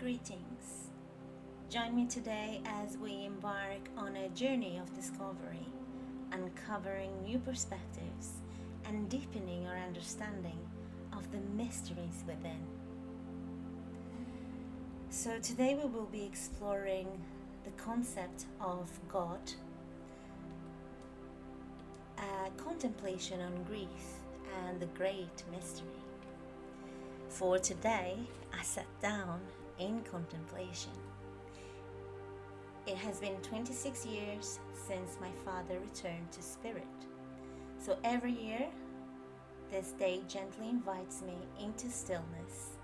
Greetings. Join me today as we embark on a journey of discovery, uncovering new perspectives and deepening our understanding of the mysteries within. So, today we will be exploring the concept of God, a contemplation on grief, and the great mystery. For today, I sat down in contemplation. It has been 26 years since my father returned to spirit. So every year, this day gently invites me into stillness.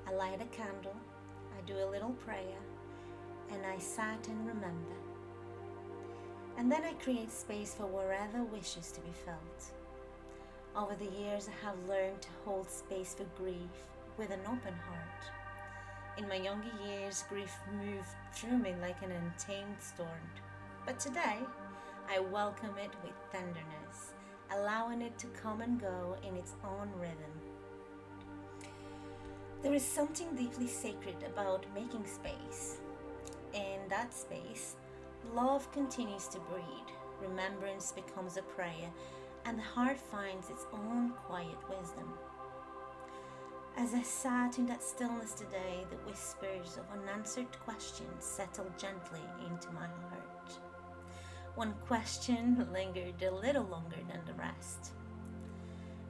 I light a candle, I do a little prayer, and I sat and remember. And then I create space for wherever wishes to be felt. Over the years, I have learned to hold space for grief with an open heart. In my younger years, grief moved through me like an untamed storm. But today, I welcome it with tenderness, allowing it to come and go in its own rhythm. There is something deeply sacred about making space. In that space, love continues to breed, remembrance becomes a prayer, and the heart finds its own quiet wisdom. As I sat in that stillness today, the whispers of unanswered questions settled gently into my heart. One question lingered a little longer than the rest,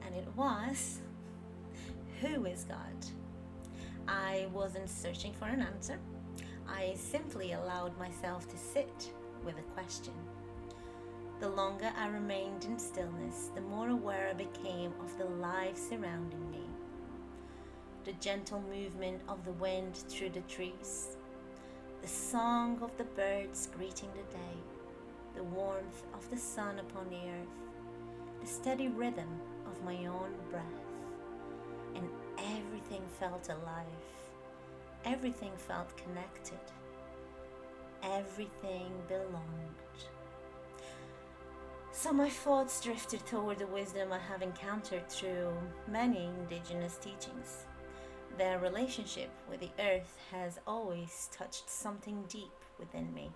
and it was, who is God? I wasn't searching for an answer. I simply allowed myself to sit with a question. The longer I remained in stillness, the more aware I became of the life surrounding me. The gentle movement of the wind through the trees, the song of the birds greeting the day, the warmth of the sun upon the earth, the steady rhythm of my own breath, and everything felt alive. Everything felt connected. Everything belonged. So my thoughts drifted toward the wisdom I have encountered through many Indigenous teachings. Their relationship with the earth has always touched something deep within me.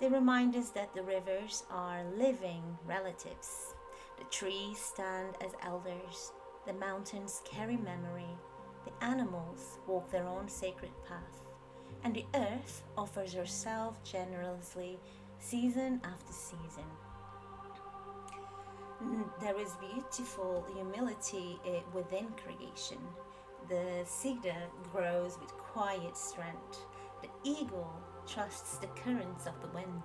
They remind us that the rivers are living relatives. The trees stand as elders. The mountains carry memory. The animals walk their own sacred path. And the earth offers herself generously, season after season. There is beautiful humility within creation. The cedar grows with quiet strength. The eagle trusts the currents of the wind.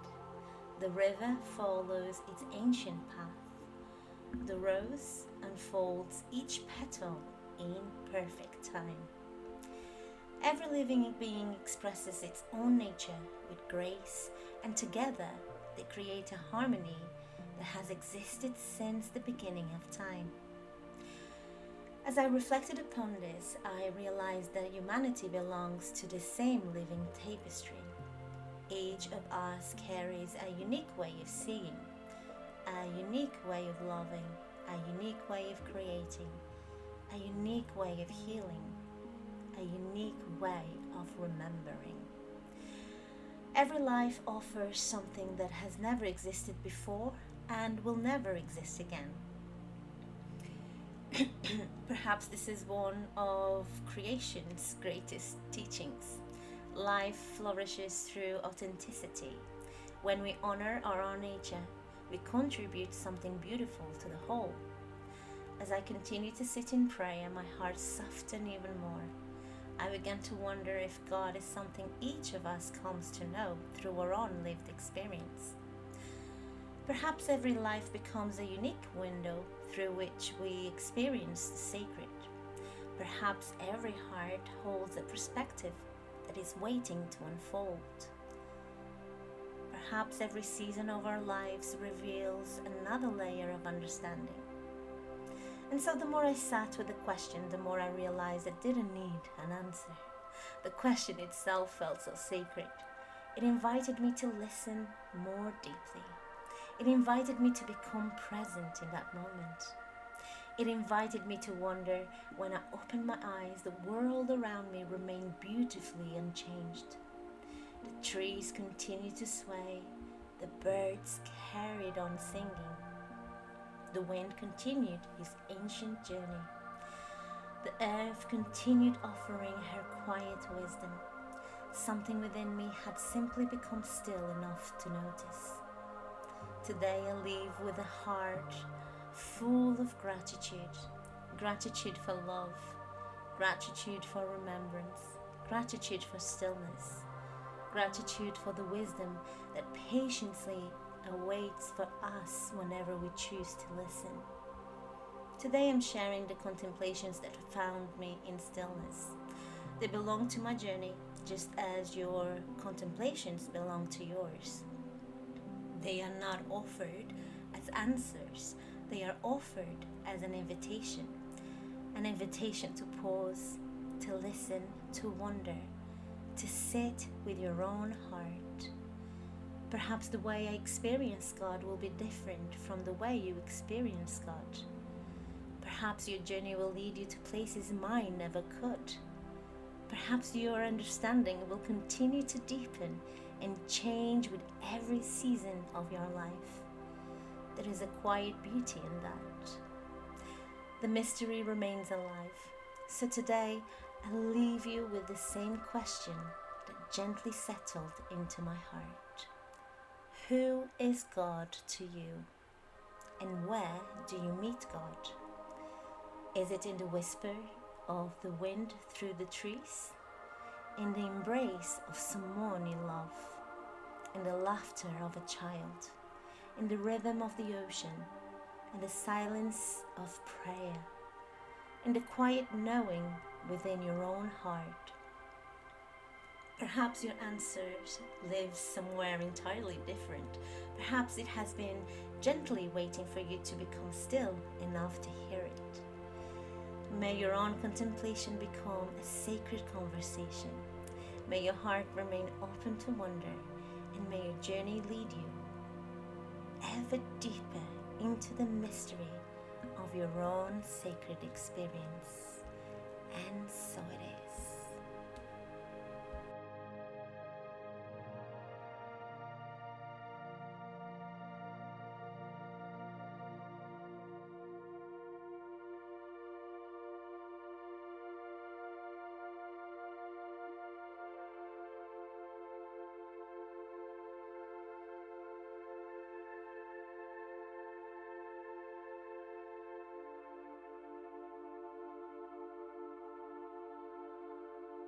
The river follows its ancient path. The rose unfolds each petal in perfect time. Every living being expresses its own nature with grace, and together they create a harmony that has existed since the beginning of time. As I reflected upon this, I realized that humanity belongs to the same living tapestry. Each of us carries a unique way of seeing, a unique way of loving, a unique way of creating, a unique way of healing, a unique way of remembering. Every life offers something that has never existed before and will never exist again. Perhaps this is one of creation's greatest teachings. Life flourishes through authenticity. When we honor our own nature, we contribute something beautiful to the whole. As I continued to sit in prayer, my heart softened even more. I began to wonder if God is something each of us comes to know through our own lived experience. Perhaps every life becomes a unique window through which we experience the sacred. Perhaps every heart holds a perspective that is waiting to unfold. Perhaps every season of our lives reveals another layer of understanding. And so the more I sat with the question, the more I realized I didn't need an answer. The question itself felt so sacred. It invited me to listen more deeply. It invited me to become present in that moment. It invited me to wonder. When I opened my eyes, the world around me remained beautifully unchanged. The trees continued to sway, the birds carried on singing. The wind continued his ancient journey. The earth continued offering her quiet wisdom. Something within me had simply become still enough to notice. Today I live with a heart full of gratitude. Gratitude for love, gratitude for remembrance, gratitude for stillness, gratitude for the wisdom that patiently awaits for us whenever we choose to listen. Today I'm sharing the contemplations that found me in stillness. They belong to my journey, just as your contemplations belong to yours. They are not offered as answers, they are offered as an invitation to pause, to listen, to wonder, to sit with your own heart. Perhaps the way I experience God will be different from the way you experience God. Perhaps your journey will lead you to places mine never could. Perhaps your understanding will continue to deepen and change with every season of your life. There is a quiet beauty in that. The mystery remains alive. So today, I leave you with the same question that gently settled into my heart. Who is God to you? And where do you meet God? Is it in the whisper of the wind through the trees? In the embrace of someone you love? In the laughter of a child? In the rhythm of the ocean? In the silence of prayer? In the quiet knowing within your own heart? Perhaps your answer lives somewhere entirely different. Perhaps it has been gently waiting for you to become still enough to hear it. May your own contemplation become a sacred conversation. May your heart remain open to wonder, and may your journey lead you ever deeper into the mystery of your own sacred experience. And so it is.